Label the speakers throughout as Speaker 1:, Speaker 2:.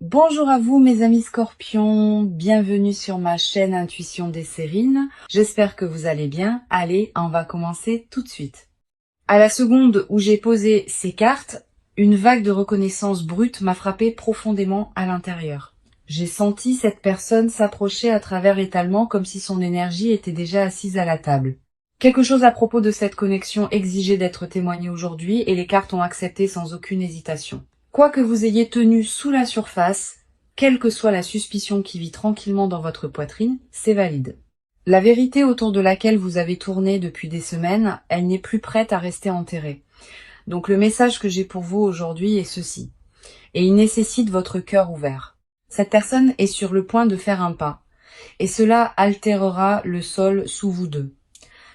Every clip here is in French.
Speaker 1: Bonjour à vous mes amis scorpions, bienvenue sur ma chaîne Intuition des Sérines. J'espère que vous allez bien. Allez, on va commencer tout de suite. À la seconde où j'ai posé ces cartes, une vague de reconnaissance brute m'a frappé profondément à l'intérieur. J'ai senti cette personne s'approcher à travers l'étalement comme si son énergie était déjà assise à la table. Quelque chose à propos de cette connexion exigeait d'être témoigné aujourd'hui et les cartes ont accepté sans aucune hésitation. Quoi que vous ayez tenu sous la surface, quelle que soit la suspicion qui vit tranquillement dans votre poitrine, c'est valide. La vérité autour de laquelle vous avez tourné depuis des semaines, elle n'est plus prête à rester enterrée. Donc le message que j'ai pour vous aujourd'hui est ceci. Et il nécessite votre cœur ouvert. Cette personne est sur le point de faire un pas. Et cela altérera le sol sous vous deux.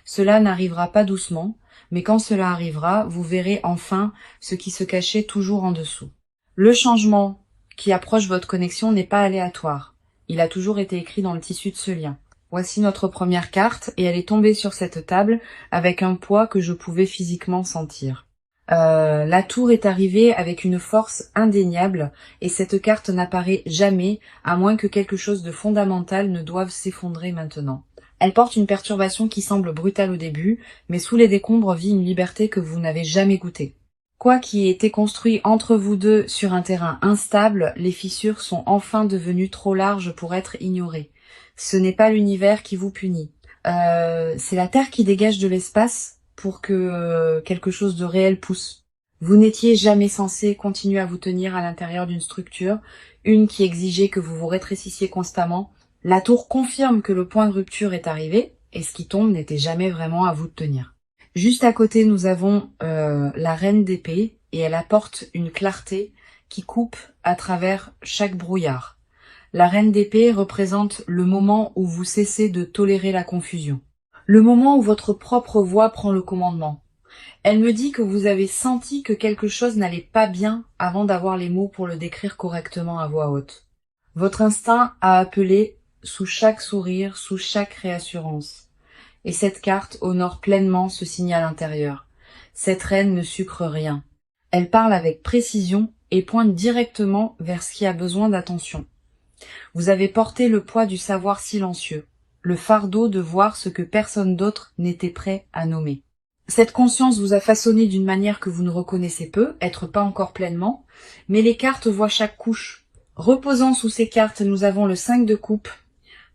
Speaker 1: Cela n'arrivera pas doucement, mais quand cela arrivera, vous verrez enfin ce qui se cachait toujours en dessous. Le changement qui approche votre connexion n'est pas aléatoire. Il a toujours été écrit dans le tissu de ce lien. Voici notre première carte et elle est tombée sur cette table avec un poids que je pouvais physiquement sentir. La tour est arrivée avec une force indéniable et cette carte n'apparaît jamais à moins que quelque chose de fondamental ne doive s'effondrer maintenant. Elle porte une perturbation qui semble brutale au début, mais sous les décombres vit une liberté que vous n'avez jamais goûtée. Quoi qui ait été construit entre vous deux sur un terrain instable, les fissures sont enfin devenues trop larges pour être ignorées. Ce n'est pas l'univers qui vous punit. C'est la Terre qui dégage de l'espace pour que quelque chose de réel pousse. Vous n'étiez jamais censé continuer à vous tenir à l'intérieur d'une structure, une qui exigeait que vous vous rétrécissiez constamment. La tour confirme que le point de rupture est arrivé, et ce qui tombe n'était jamais vraiment à vous de tenir. Juste à côté, nous avons la reine d'épée, et elle apporte une clarté qui coupe à travers chaque brouillard. La reine d'épée représente le moment où vous cessez de tolérer la confusion. Le moment où votre propre voix prend le commandement. Elle me dit que vous avez senti que quelque chose n'allait pas bien avant d'avoir les mots pour le décrire correctement à voix haute. Votre instinct a appelé sous chaque sourire, sous chaque réassurance. Et cette carte honore pleinement ce signal intérieur. Cette reine ne sucre rien. Elle parle avec précision et pointe directement vers ce qui a besoin d'attention. Vous avez porté le poids du savoir silencieux, le fardeau de voir ce que personne d'autre n'était prêt à nommer. Cette conscience vous a façonné d'une manière que vous ne reconnaissez peu, être pas encore pleinement, mais les cartes voient chaque couche. Reposant sous ces cartes, nous avons le 5 de coupe,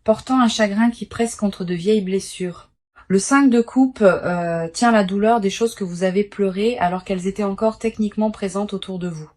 Speaker 1: portant un chagrin qui presse contre de vieilles blessures. Le 5 de coupe tient la douleur des choses que vous avez pleurées alors qu'elles étaient encore techniquement présentes autour de vous.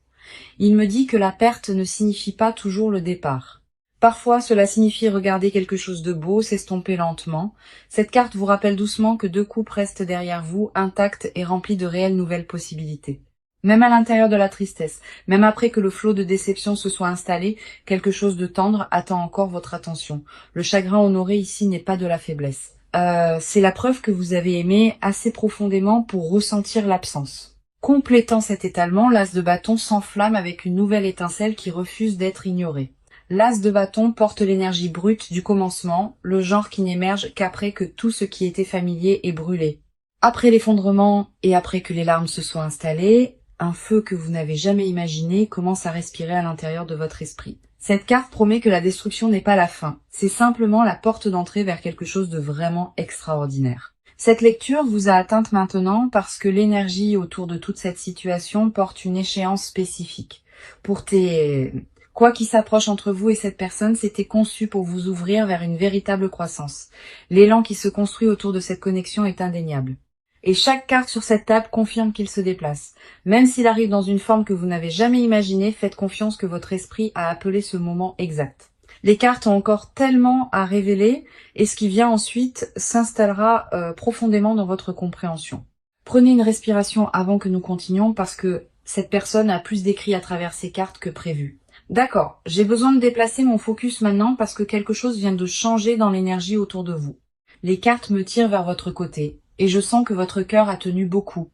Speaker 1: Il me dit que la perte ne signifie pas toujours le départ. Parfois, cela signifie regarder quelque chose de beau s'estomper lentement. Cette carte vous rappelle doucement que 2 coupes restent derrière vous, intactes et remplies de réelles nouvelles possibilités. Même à l'intérieur de la tristesse, même après que le flot de déception se soit installé, quelque chose de tendre attend encore votre attention. Le chagrin honoré ici n'est pas de la faiblesse. C'est la preuve que vous avez aimé assez profondément pour ressentir l'absence. Complétant cet étalement, l'as de bâton s'enflamme avec une nouvelle étincelle qui refuse d'être ignorée. L'as de bâton porte l'énergie brute du commencement, le genre qui n'émerge qu'après que tout ce qui était familier est brûlé. Après l'effondrement et après que les larmes se soient installées, un feu que vous n'avez jamais imaginé commence à respirer à l'intérieur de votre esprit. Cette carte promet que la destruction n'est pas la fin, c'est simplement la porte d'entrée vers quelque chose de vraiment extraordinaire. Cette lecture vous a atteinte maintenant parce que l'énergie autour de toute cette situation porte une échéance spécifique. Quoi qui s'approche entre vous et cette personne, c'était conçu pour vous ouvrir vers une véritable croissance. L'élan qui se construit autour de cette connexion est indéniable. Et chaque carte sur cette table confirme qu'il se déplace. Même s'il arrive dans une forme que vous n'avez jamais imaginée, faites confiance que votre esprit a appelé ce moment exact. Les cartes ont encore tellement à révéler et ce qui vient ensuite s'installera profondément dans votre compréhension. Prenez une respiration avant que nous continuions parce que cette personne a plus d'écrit à travers ces cartes que prévu. D'accord, j'ai besoin de déplacer mon focus maintenant parce que quelque chose vient de changer dans l'énergie autour de vous. Les cartes me tirent vers votre côté et je sens que votre cœur a tenu beaucoup.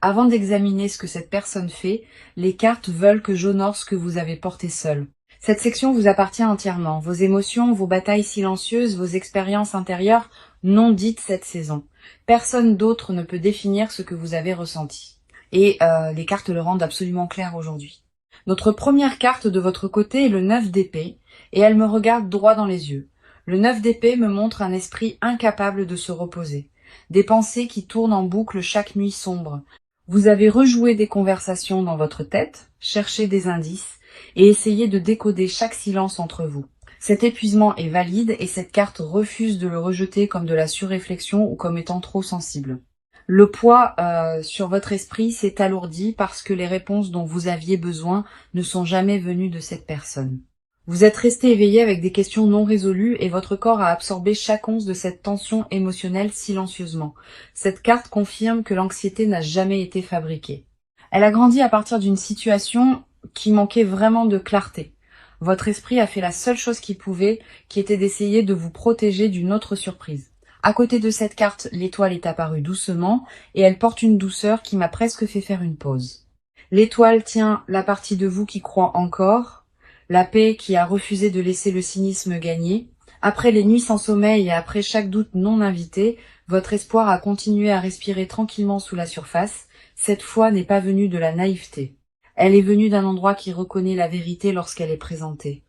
Speaker 1: Avant d'examiner ce que cette personne fait, les cartes veulent que j'honore ce que vous avez porté seul. Cette section vous appartient entièrement. Vos émotions, vos batailles silencieuses, vos expériences intérieures non dites cette saison. Personne d'autre ne peut définir ce que vous avez ressenti. Et les cartes le rendent absolument clair aujourd'hui. Notre première carte de votre côté est le 9 d'épée, et elle me regarde droit dans les yeux. Le 9 d'épée me montre un esprit incapable de se reposer, des pensées qui tournent en boucle chaque nuit sombre. Vous avez rejoué des conversations dans votre tête, cherché des indices, et essayé de décoder chaque silence entre vous. Cet épuisement est valide et cette carte refuse de le rejeter comme de la surréflexion ou comme étant trop sensible. Le poids sur votre esprit s'est alourdi parce que les réponses dont vous aviez besoin ne sont jamais venues de cette personne. Vous êtes resté éveillé avec des questions non résolues et votre corps a absorbé chaque once de cette tension émotionnelle silencieusement. Cette carte confirme que l'anxiété n'a jamais été fabriquée. Elle a grandi à partir d'une situation qui manquait vraiment de clarté. Votre esprit a fait la seule chose qu'il pouvait, qui était d'essayer de vous protéger d'une autre surprise. À côté de cette carte, l'étoile est apparue doucement et elle porte une douceur qui m'a presque fait faire une pause. L'étoile tient la partie de vous qui croit encore, la paix qui a refusé de laisser le cynisme gagner. Après les nuits sans sommeil et après chaque doute non invité, votre espoir a continué à respirer tranquillement sous la surface. Cette foi n'est pas venue de la naïveté. Elle est venue d'un endroit qui reconnaît la vérité lorsqu'elle est présentée.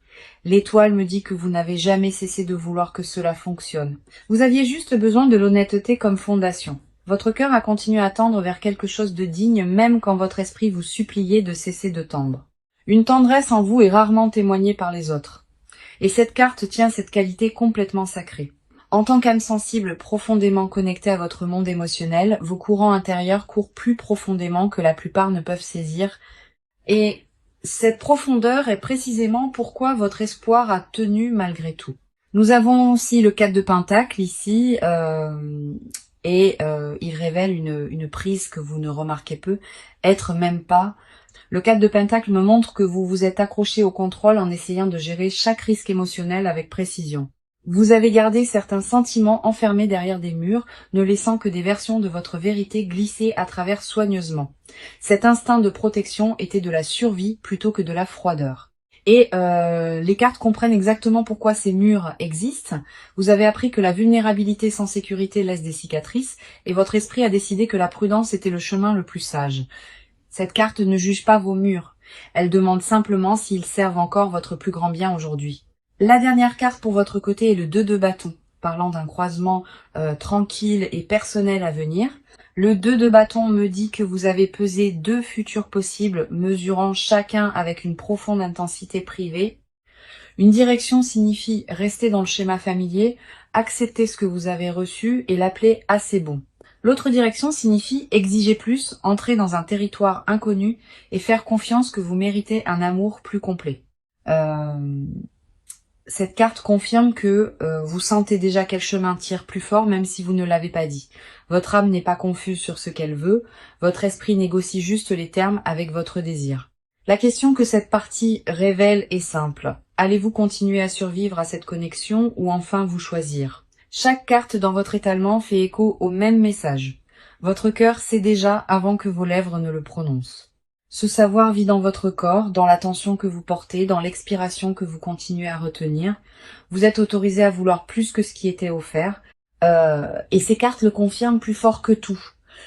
Speaker 1: L'étoile me dit que vous n'avez jamais cessé de vouloir que cela fonctionne. Vous aviez juste besoin de l'honnêteté comme fondation. Votre cœur a continué à tendre vers quelque chose de digne même quand votre esprit vous suppliait de cesser de tendre. Une tendresse en vous est rarement témoignée par les autres. Et cette carte tient cette qualité complètement sacrée. En tant qu'âme sensible profondément connectée à votre monde émotionnel, vos courants intérieurs courent plus profondément que la plupart ne peuvent saisir. Et cette profondeur est précisément pourquoi votre espoir a tenu malgré tout. Nous avons aussi le 4 de Pentacle ici, il révèle une prise que vous ne remarquez peu, être même pas. Le 4 de Pentacle me montre que vous vous êtes accroché au contrôle en essayant de gérer chaque risque émotionnel avec précision. Vous avez gardé certains sentiments enfermés derrière des murs, ne laissant que des versions de votre vérité glisser à travers soigneusement. Cet instinct de protection était de la survie plutôt que de la froideur. Et les cartes comprennent exactement pourquoi ces murs existent. Vous avez appris que la vulnérabilité sans sécurité laisse des cicatrices, et votre esprit a décidé que la prudence était le chemin le plus sage. Cette carte ne juge pas vos murs. Elle demande simplement s'ils servent encore votre plus grand bien aujourd'hui. La dernière carte pour votre côté est le 2 de bâton, parlant d'un croisement tranquille et personnel à venir. Le 2 de bâton me dit que vous avez pesé 2 futurs possibles, mesurant chacun avec une profonde intensité privée. Une direction signifie rester dans le schéma familier, accepter ce que vous avez reçu et l'appeler assez bon. L'autre direction signifie exiger plus, entrer dans un territoire inconnu et faire confiance que vous méritez un amour plus complet. Cette carte confirme que vous sentez déjà quel chemin tire plus fort même si vous ne l'avez pas dit. Votre âme n'est pas confuse sur ce qu'elle veut, votre esprit négocie juste les termes avec votre désir. La question que cette partie révèle est simple. Allez-vous continuer à survivre à cette connexion ou enfin vous choisir? Chaque carte dans votre étalement fait écho au même message. Votre cœur sait déjà avant que vos lèvres ne le prononcent. Ce savoir vit dans votre corps, dans l'attention que vous portez, dans l'expiration que vous continuez à retenir. Vous êtes autorisé à vouloir plus que ce qui était offert. Et ces cartes le confirment plus fort que tout.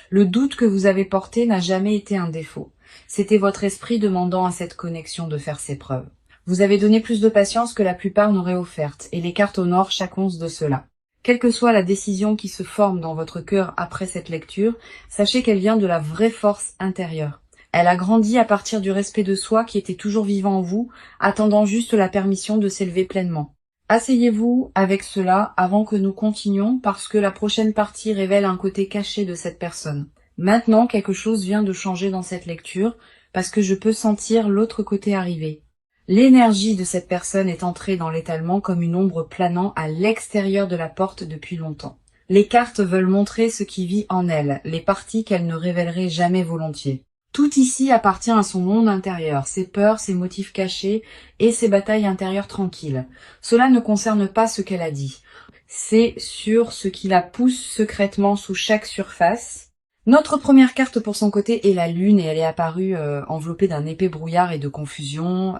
Speaker 1: Le doute que vous avez porté n'a jamais été un défaut. C'était votre esprit demandant à cette connexion de faire ses preuves. Vous avez donné plus de patience que la plupart n'auraient offerte, et les cartes honorent chaque once de cela. Quelle que soit la décision qui se forme dans votre cœur après cette lecture, sachez qu'elle vient de la vraie force intérieure. Elle a grandi à partir du respect de soi qui était toujours vivant en vous, attendant juste la permission de s'élever pleinement. Asseyez-vous avec cela avant que nous continuions parce que la prochaine partie révèle un côté caché de cette personne. Maintenant, quelque chose vient de changer dans cette lecture parce que je peux sentir l'autre côté arriver. L'énergie de cette personne est entrée dans l'étalement comme une ombre planant à l'extérieur de la porte depuis longtemps. Les cartes veulent montrer ce qui vit en elle, les parties qu'elle ne révélerait jamais volontiers. Tout ici appartient à son monde intérieur, ses peurs, ses motifs cachés et ses batailles intérieures tranquilles. Cela ne concerne pas ce qu'elle a dit. C'est sur ce qui la pousse secrètement sous chaque surface. Notre première carte pour son côté est la lune et elle est apparue enveloppée d'un épais brouillard et de confusion.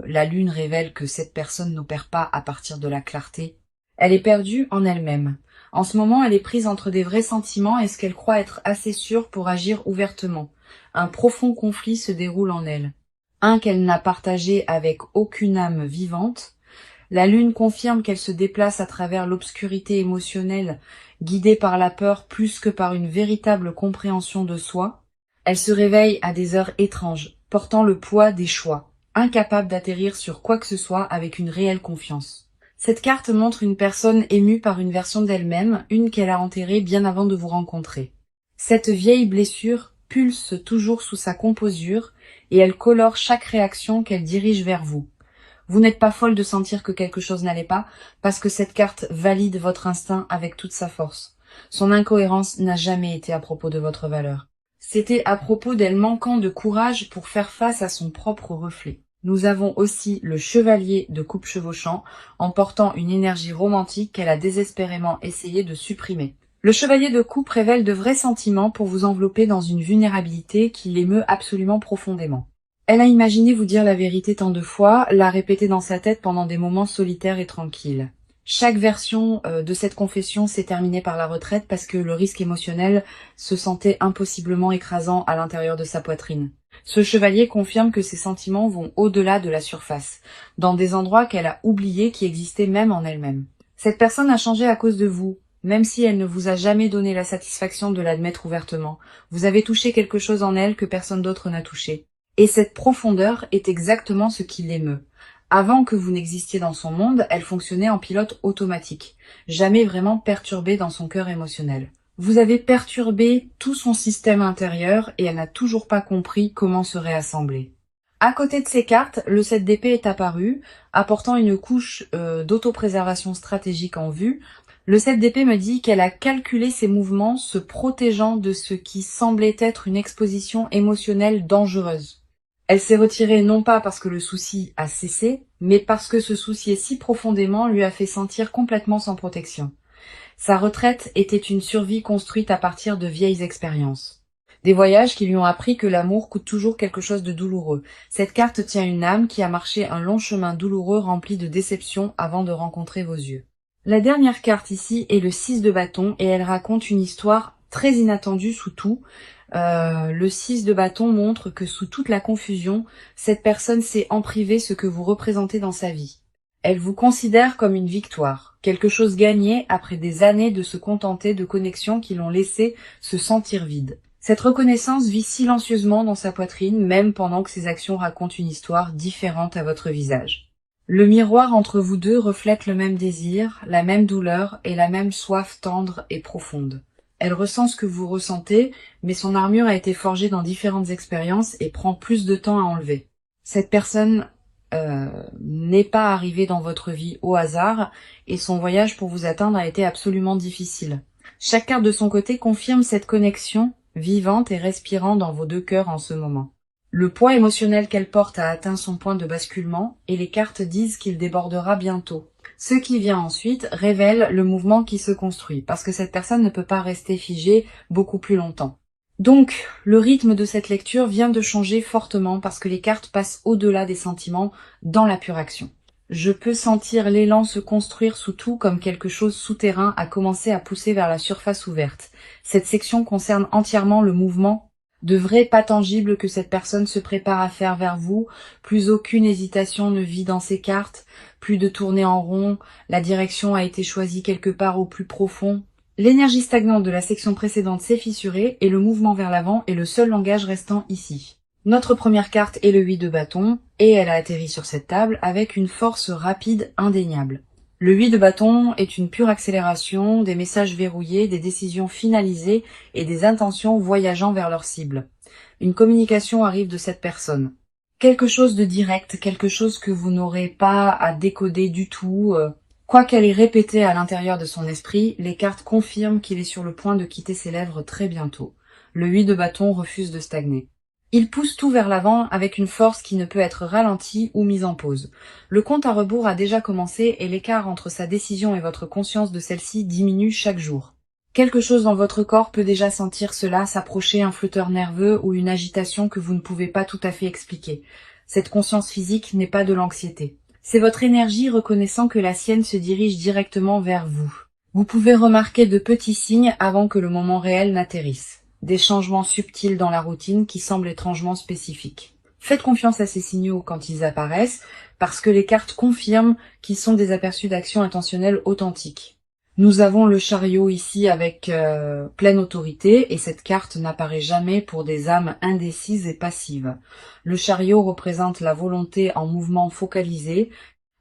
Speaker 1: La lune révèle que cette personne n'opère pas à partir de la clarté. Elle est perdue en elle-même. En ce moment, elle est prise entre des vrais sentiments et ce qu'elle croit être assez sûre pour agir ouvertement. Un profond conflit se déroule en elle. un qu'elle n'a partagé avec aucune âme vivante. La lune confirme qu'elle se déplace à travers l'obscurité émotionnelle, guidée par la peur plus que par une véritable compréhension de soi. Elle se réveille à des heures étranges, portant le poids des choix, incapable d'atterrir sur quoi que ce soit avec une réelle confiance. Cette carte montre une personne émue par une version d'elle-même, une qu'elle a enterrée bien avant de vous rencontrer. Cette vieille blessure pulse toujours sous sa composure et elle colore chaque réaction qu'elle dirige vers vous. Vous n'êtes pas folle de sentir que quelque chose n'allait pas, parce que cette carte valide votre instinct avec toute sa force. Son incohérence n'a jamais été à propos de votre valeur. C'était à propos d'elle manquant de courage pour faire face à son propre reflet. Nous avons aussi le chevalier de coupe chevauchant, emportant une énergie romantique qu'elle a désespérément essayé de supprimer. Le chevalier de coupe révèle de vrais sentiments pour vous envelopper dans une vulnérabilité qui l'émeut absolument profondément. Elle a imaginé vous dire la vérité tant de fois, l'a répété dans sa tête pendant des moments solitaires et tranquilles. Chaque version de cette confession s'est terminée par la retraite parce que le risque émotionnel se sentait impossiblement écrasant à l'intérieur de sa poitrine. Ce chevalier confirme que ses sentiments vont au-delà de la surface, dans des endroits qu'elle a oubliés qui existaient même en elle-même. Cette personne a changé à cause de vous, même si elle ne vous a jamais donné la satisfaction de l'admettre ouvertement. Vous avez touché quelque chose en elle que personne d'autre n'a touché. Et cette profondeur est exactement ce qui l'émeut. Avant que vous n'existiez dans son monde, elle fonctionnait en pilote automatique, jamais vraiment perturbée dans son cœur émotionnel. Vous avez perturbé tout son système intérieur et elle n'a toujours pas compris comment se réassembler. À côté de ces cartes, le 7 d'épée est apparu, apportant une couche d'autopréservation stratégique en vue. Le 7 d'épée me dit qu'elle a calculé ses mouvements, se protégeant de ce qui semblait être une exposition émotionnelle dangereuse. Elle s'est retirée non pas parce que le souci a cessé, mais parce que se soucier si profondément lui a fait sentir complètement sans protection. Sa retraite était une survie construite à partir de vieilles expériences. Des voyages qui lui ont appris que l'amour coûte toujours quelque chose de douloureux. Cette carte tient une âme qui a marché un long chemin douloureux rempli de déceptions avant de rencontrer vos yeux. La dernière carte ici est le 6 de bâton et elle raconte une histoire très inattendue sous tout. Le 6 de bâton montre que sous toute la confusion, cette personne sait en privé ce que vous représentez dans sa vie. Elle vous considère comme une victoire, quelque chose gagné après des années de se contenter de connexions qui l'ont laissé se sentir vide. Cette reconnaissance vit silencieusement dans sa poitrine, même pendant que ses actions racontent une histoire différente à votre visage. Le miroir entre vous deux reflète le même désir, la même douleur et la même soif tendre et profonde. Elle ressent ce que vous ressentez, mais son armure a été forgée dans différentes expériences et prend plus de temps à enlever. Cette personne n'est pas arrivée dans votre vie au hasard et son voyage pour vous atteindre a été absolument difficile. Chaque carte de son côté confirme cette connexion vivante et respirant dans vos deux cœurs en ce moment. Le poids émotionnel qu'elle porte a atteint son point de basculement et les cartes disent qu'il débordera bientôt. Ce qui vient ensuite révèle le mouvement qui se construit, parce que cette personne ne peut pas rester figée beaucoup plus longtemps. Donc, le rythme de cette lecture vient de changer fortement parce que les cartes passent au-delà des sentiments dans la pure action. Je peux sentir l'élan se construire sous tout comme quelque chose souterrain a commencé à pousser vers la surface ouverte. Cette section concerne entièrement le mouvement de vrai pas tangible que cette personne se prépare à faire vers vous. Plus aucune hésitation ne vit dans ces cartes, plus de tournées en rond, la direction a été choisie quelque part au plus profond. L'énergie stagnante de la section précédente s'est fissurée et le mouvement vers l'avant est le seul langage restant ici. Notre première carte est le 8 de bâton et elle a atterri sur cette table avec une force rapide indéniable. Le 8 de bâton est une pure accélération, des messages verrouillés, des décisions finalisées et des intentions voyageant vers leur cible. Une communication arrive de cette personne. Quelque chose de direct, quelque chose que vous n'aurez pas à décoder du tout. Quoi qu'elle ait répété à l'intérieur de son esprit, les cartes confirment qu'il est sur le point de quitter ses lèvres très bientôt. Le 8 de bâton refuse de stagner. Il pousse tout vers l'avant avec une force qui ne peut être ralentie ou mise en pause. Le compte à rebours a déjà commencé et l'écart entre sa décision et votre conscience de celle-ci diminue chaque jour. Quelque chose dans votre corps peut déjà sentir cela s'approcher, un flotteur nerveux ou une agitation que vous ne pouvez pas tout à fait expliquer. Cette conscience physique n'est pas de l'anxiété. C'est votre énergie reconnaissant que la sienne se dirige directement vers vous. Vous pouvez remarquer de petits signes avant que le moment réel n'atterrisse. Des changements subtils dans la routine qui semblent étrangement spécifiques. Faites confiance à ces signaux quand ils apparaissent, parce que les cartes confirment qu'ils sont des aperçus d'actions intentionnelles authentiques. Nous avons le chariot ici avec pleine autorité, et cette carte n'apparaît jamais pour des âmes indécises et passives. Le chariot représente la volonté en mouvement focalisé,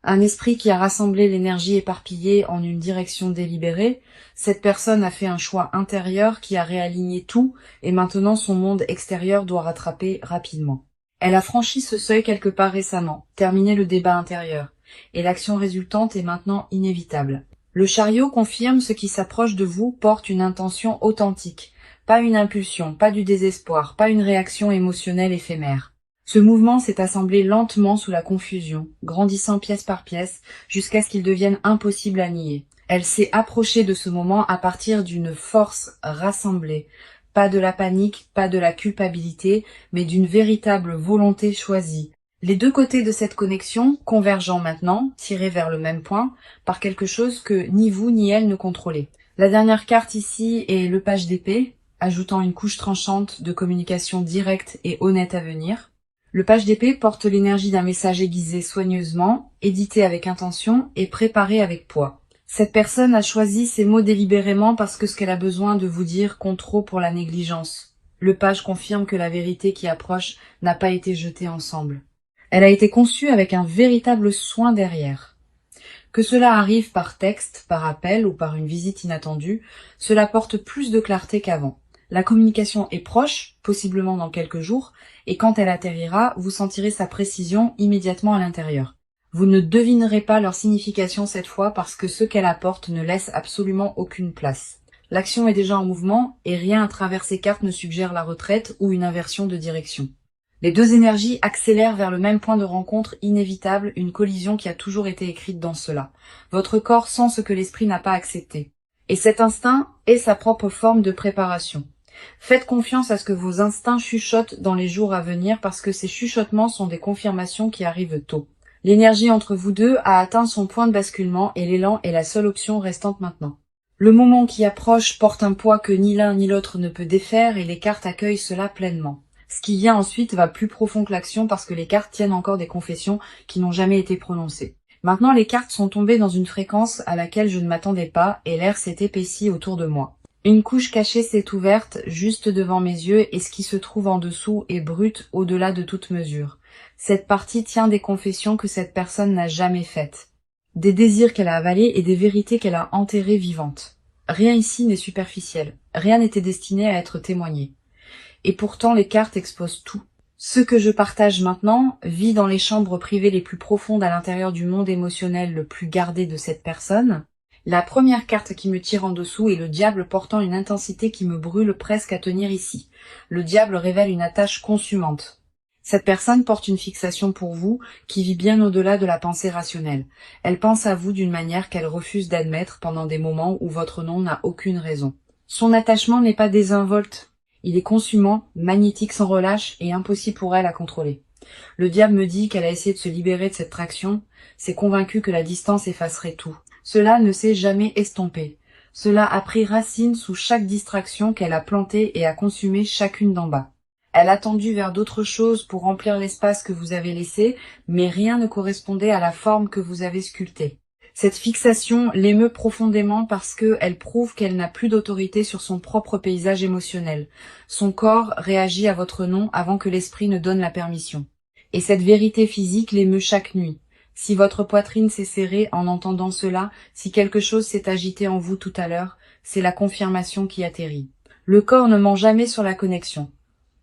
Speaker 1: un esprit qui a rassemblé l'énergie éparpillée en une direction délibérée. Cette personne a fait un choix intérieur qui a réaligné tout, et maintenant son monde extérieur doit rattraper rapidement. Elle a franchi ce seuil quelque part récemment, terminé le débat intérieur, et l'action résultante est maintenant inévitable. Le chariot confirme ce qui s'approche de vous porte une intention authentique, pas une impulsion, pas du désespoir, pas une réaction émotionnelle éphémère. Ce mouvement s'est assemblé lentement sous la confusion, grandissant pièce par pièce, jusqu'à ce qu'il devienne impossible à nier. Elle s'est approchée de ce moment à partir d'une force rassemblée, pas de la panique, pas de la culpabilité, mais d'une véritable volonté choisie. Les deux côtés de cette connexion, convergeant maintenant, tirés vers le même point, par quelque chose que ni vous ni elle ne contrôlez. La dernière carte ici est le page d'épée, ajoutant une couche tranchante de communication directe et honnête à venir. Le page d'épée porte l'énergie d'un message aiguisé soigneusement, édité avec intention et préparé avec poids. Cette personne a choisi ces mots délibérément parce que ce qu'elle a besoin de vous dire compte trop pour la négligence. Le page confirme que la vérité qui approche n'a pas été jetée ensemble. Elle a été conçue avec un véritable soin derrière. Que cela arrive par texte, par appel ou par une visite inattendue, cela porte plus de clarté qu'avant. La communication est proche, possiblement dans quelques jours, et quand elle atterrira, vous sentirez sa précision immédiatement à l'intérieur. Vous ne devinerez pas leur signification cette fois parce que ce qu'elle apporte ne laisse absolument aucune place. L'action est déjà en mouvement et rien à travers ces cartes ne suggère la retraite ou une inversion de direction. Les deux énergies accélèrent vers le même point de rencontre inévitable, une collision qui a toujours été écrite dans cela. Votre corps sent ce que l'esprit n'a pas accepté. Et cet instinct est sa propre forme de préparation. Faites confiance à ce que vos instincts chuchotent dans les jours à venir parce que ces chuchotements sont des confirmations qui arrivent tôt. L'énergie entre vous deux a atteint son point de basculement et l'élan est la seule option restante maintenant. Le moment qui approche porte un poids que ni l'un ni l'autre ne peut défaire et les cartes accueillent cela pleinement. Ce qui vient ensuite va plus profond que l'action parce que les cartes tiennent encore des confessions qui n'ont jamais été prononcées. Maintenant, les cartes sont tombées dans une fréquence à laquelle je ne m'attendais pas et l'air s'est épaissi autour de moi. Une couche cachée s'est ouverte juste devant mes yeux et ce qui se trouve en dessous est brut au-delà de toute mesure. Cette partie tient des confessions que cette personne n'a jamais faites. Des désirs qu'elle a avalés et des vérités qu'elle a enterrées vivantes. Rien ici n'est superficiel. Rien n'était destiné à être témoigné. Et pourtant les cartes exposent tout. Ce que je partage maintenant vit dans les chambres privées les plus profondes à l'intérieur du monde émotionnel le plus gardé de cette personne. La première carte qui me tire en dessous est le diable portant une intensité qui me brûle presque à tenir ici. Le diable révèle une attache consumante. Cette personne porte une fixation pour vous qui vit bien au-delà de la pensée rationnelle. Elle pense à vous d'une manière qu'elle refuse d'admettre pendant des moments où votre nom n'a aucune raison. Son attachement n'est pas désinvolte. Il est consumant, magnétique sans relâche et impossible pour elle à contrôler. Le diable me dit qu'elle a essayé de se libérer de cette traction, s'est convaincue que la distance effacerait tout. Cela ne s'est jamais estompé. Cela a pris racine sous chaque distraction qu'elle a plantée et a consumé chacune d'en bas. Elle a tendu vers d'autres choses pour remplir l'espace que vous avez laissé, mais rien ne correspondait à la forme que vous avez sculptée. Cette fixation l'émeut profondément parce qu'elle prouve qu'elle n'a plus d'autorité sur son propre paysage émotionnel. Son corps réagit à votre nom avant que l'esprit ne donne la permission. Et cette vérité physique l'émeut chaque nuit. Si votre poitrine s'est serrée en entendant cela, si quelque chose s'est agité en vous tout à l'heure, c'est la confirmation qui atterrit. Le corps ne ment jamais sur la connexion.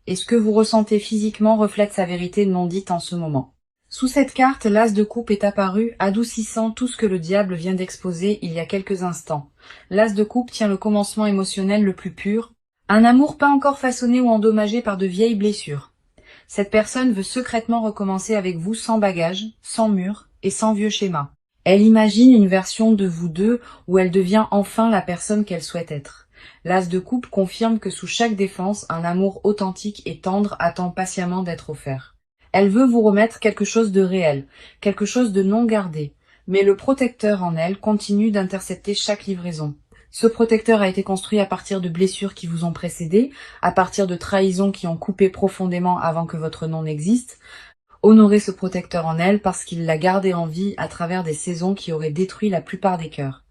Speaker 1: Et ce que vous ressentez physiquement reflète sa vérité non dite en ce moment. Sous cette carte, l'as de coupe est apparu, adoucissant tout ce que le diable vient d'exposer il y a quelques instants. L'as de coupe tient le commencement émotionnel le plus pur, un amour pas encore façonné ou endommagé par de vieilles blessures. Cette personne veut secrètement recommencer avec vous sans bagage, sans mur et sans vieux schéma. Elle imagine une version de vous deux où elle devient enfin la personne qu'elle souhaite être. L'as de coupe confirme que sous chaque défense, un amour authentique et tendre attend patiemment d'être offert. Elle veut vous remettre quelque chose de réel, quelque chose de non gardé, mais le protecteur en elle continue d'intercepter chaque livraison. Ce protecteur a été construit à partir de blessures qui vous ont précédé, à partir de trahisons qui ont coupé profondément avant que votre nom n'existe. Honorez ce protecteur en elle parce qu'il l'a gardé en vie à travers des saisons qui auraient détruit la plupart des cœurs.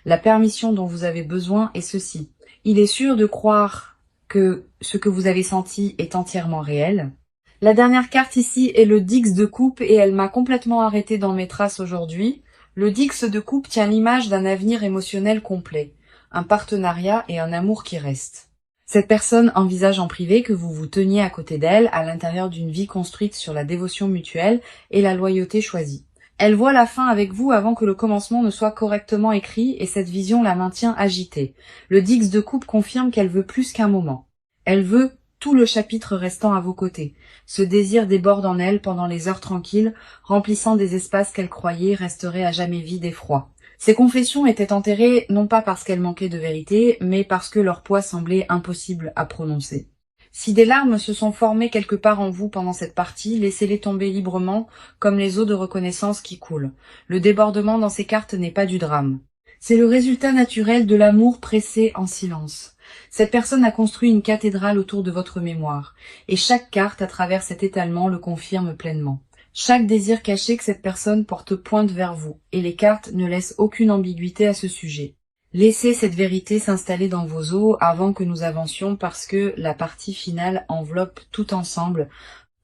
Speaker 1: La permission dont vous avez besoin est ceci. Il est sûr de croire que ce que vous avez senti est entièrement réel. La dernière carte ici est le Dix de coupe et elle m'a complètement arrêté dans mes traces aujourd'hui. Le Dix de coupe tient l'image d'un avenir émotionnel complet, un partenariat et un amour qui reste. Cette personne envisage en privé que vous vous teniez à côté d'elle à l'intérieur d'une vie construite sur la dévotion mutuelle et la loyauté choisie. Elle voit la fin avec vous avant que le commencement ne soit correctement écrit et cette vision la maintient agitée. Le Dix de coupe confirme qu'elle veut plus qu'un moment. Elle veut tout le chapitre restant à vos côtés. Ce désir déborde en elle pendant les heures tranquilles, remplissant des espaces qu'elle croyait resteraient à jamais vides et froids. Ces confessions étaient enterrées non pas parce qu'elles manquaient de vérité, mais parce que leur poids semblait impossible à prononcer. Si des larmes se sont formées quelque part en vous pendant cette partie, laissez-les tomber librement, comme les eaux de reconnaissance qui coulent. Le débordement dans ces cartes n'est pas du drame. C'est le résultat naturel de l'amour pressé en silence. Cette personne a construit une cathédrale autour de votre mémoire, et chaque carte à travers cet étalement le confirme pleinement. Chaque désir caché que cette personne porte pointe vers vous, et les cartes ne laissent aucune ambiguïté à ce sujet. Laissez cette vérité s'installer dans vos os avant que nous avancions parce que la partie finale enveloppe tout ensemble.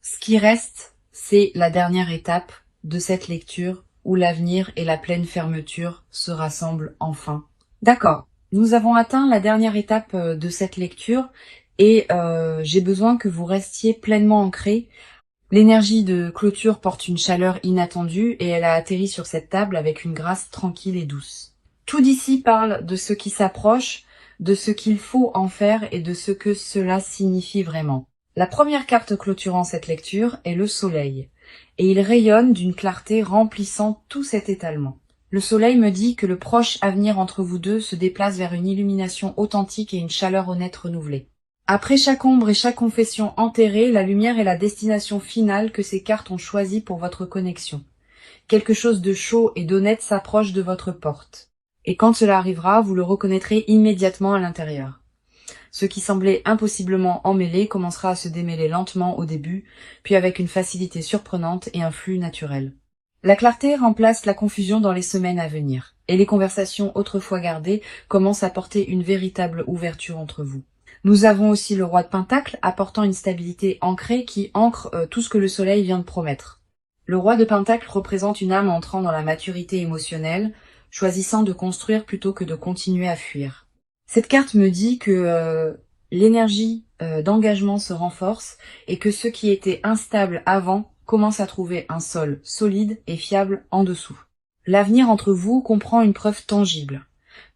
Speaker 1: Ce qui reste, c'est la dernière étape de cette lecture où l'avenir et la pleine fermeture se rassemblent enfin. D'accord, nous avons atteint la dernière étape de cette lecture et j'ai besoin que vous restiez pleinement ancrés. L'énergie de clôture porte une chaleur inattendue et elle a atterri sur cette table avec une grâce tranquille et douce. Tout d'ici parle de ce qui s'approche, de ce qu'il faut en faire et de ce que cela signifie vraiment. La première carte clôturant cette lecture est le soleil, et il rayonne d'une clarté remplissant tout cet étalement. Le soleil me dit que le proche avenir entre vous deux se déplace vers une illumination authentique et une chaleur honnête renouvelée. Après chaque ombre et chaque confession enterrée, la lumière est la destination finale que ces cartes ont choisie pour votre connexion. Quelque chose de chaud et d'honnête s'approche de votre porte. Et quand cela arrivera, vous le reconnaîtrez immédiatement à l'intérieur. Ce qui semblait impossiblement emmêlé commencera à se démêler lentement au début, puis avec une facilité surprenante et un flux naturel. La clarté remplace la confusion dans les semaines à venir, et les conversations autrefois gardées commencent à porter une véritable ouverture entre vous. Nous avons aussi le roi de Pentacle apportant une stabilité ancrée qui ancre tout ce que le soleil vient de promettre. Le roi de Pentacle représente une âme entrant dans la maturité émotionnelle, choisissant de construire plutôt que de continuer à fuir. Cette carte me dit que l'énergie d'engagement se renforce et que ce qui était instable avant commence à trouver un sol solide et fiable en dessous. L'avenir entre vous comprend une preuve tangible.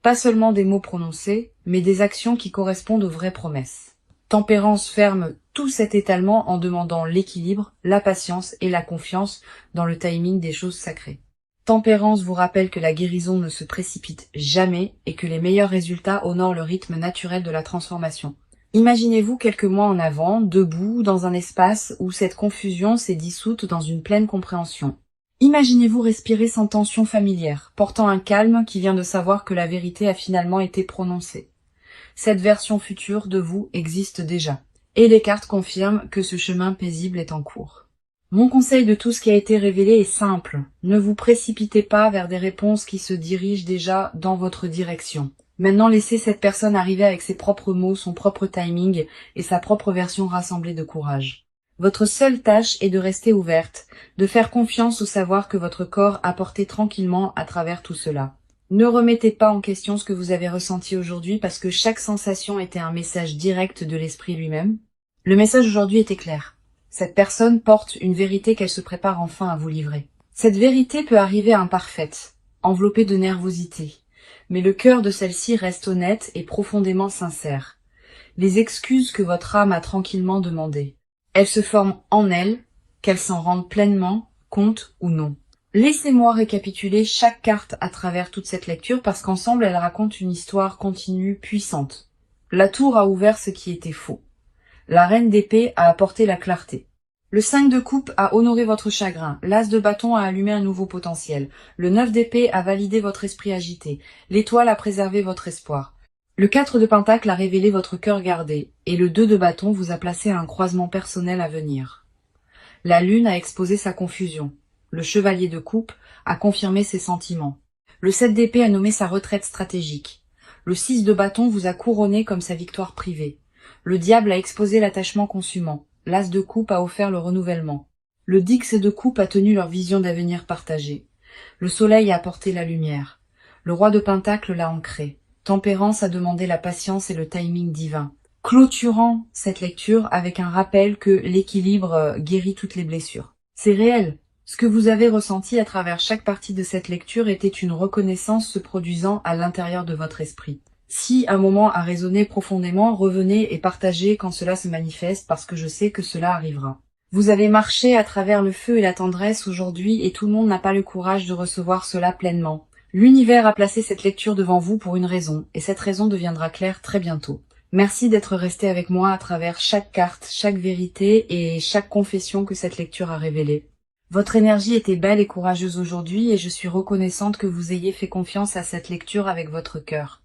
Speaker 1: Pas seulement des mots prononcés, mais des actions qui correspondent aux vraies promesses. Tempérance ferme tout cet étalement en demandant l'équilibre, la patience et la confiance dans le timing des choses sacrées. Tempérance vous rappelle que la guérison ne se précipite jamais et que les meilleurs résultats honorent le rythme naturel de la transformation. Imaginez-vous quelques mois en avant, debout, dans un espace où cette confusion s'est dissoute dans une pleine compréhension. Imaginez-vous respirer sans tension familière, portant un calme qui vient de savoir que la vérité a finalement été prononcée. Cette version future de vous existe déjà, et les cartes confirment que ce chemin paisible est en cours. Mon conseil de tout ce qui a été révélé est simple. Ne vous précipitez pas vers des réponses qui se dirigent déjà dans votre direction. Maintenant, laissez cette personne arriver avec ses propres mots, son propre timing et sa propre version rassemblée de courage. Votre seule tâche est de rester ouverte, de faire confiance au savoir que votre corps a porté tranquillement à travers tout cela. Ne remettez pas en question ce que vous avez ressenti aujourd'hui parce que chaque sensation était un message direct de l'esprit lui-même. Le message aujourd'hui était clair. Cette personne porte une vérité qu'elle se prépare enfin à vous livrer. Cette vérité peut arriver imparfaite, enveloppée de nervosité, mais le cœur de celle-ci reste honnête et profondément sincère. Les excuses que votre âme a tranquillement demandées, elles se forment en elle, qu'elle s'en rende pleinement compte ou non. Laissez-moi récapituler chaque carte à travers toute cette lecture parce qu'ensemble elles racontent une histoire continue puissante. La tour a ouvert ce qui était faux. La reine d'épée a apporté la clarté. Le 5 de coupe a honoré votre chagrin, l'as de bâton a allumé un nouveau potentiel, le 9 d'épée a validé votre esprit agité, l'étoile a préservé votre espoir. Le 4 de pentacle a révélé votre cœur gardé, et le 2 de bâton vous a placé à un croisement personnel à venir. La lune a exposé sa confusion, le chevalier de coupe a confirmé ses sentiments. Le 7 d'épée a nommé sa retraite stratégique. Le 6 de bâton vous a couronné comme sa victoire privée. Le diable a exposé l'attachement consumant. L'as de coupe a offert le renouvellement. Le dix de coupe a tenu leur vision d'avenir partagée. Le soleil a apporté la lumière. Le roi de pentacle l'a ancré. Tempérance a demandé la patience et le timing divin. Clôturant cette lecture avec un rappel que l'équilibre guérit toutes les blessures. C'est réel. Ce que vous avez ressenti à travers chaque partie de cette lecture était une reconnaissance se produisant à l'intérieur de votre esprit. Si un moment a résonné profondément, revenez et partagez quand cela se manifeste parce que je sais que cela arrivera. Vous avez marché à travers le feu et la tendresse aujourd'hui et tout le monde n'a pas le courage de recevoir cela pleinement. L'univers a placé cette lecture devant vous pour une raison et cette raison deviendra claire très bientôt. Merci d'être resté avec moi à travers chaque carte, chaque vérité et chaque confession que cette lecture a révélée. Votre énergie était belle et courageuse aujourd'hui et je suis reconnaissante que vous ayez fait confiance à cette lecture avec votre cœur.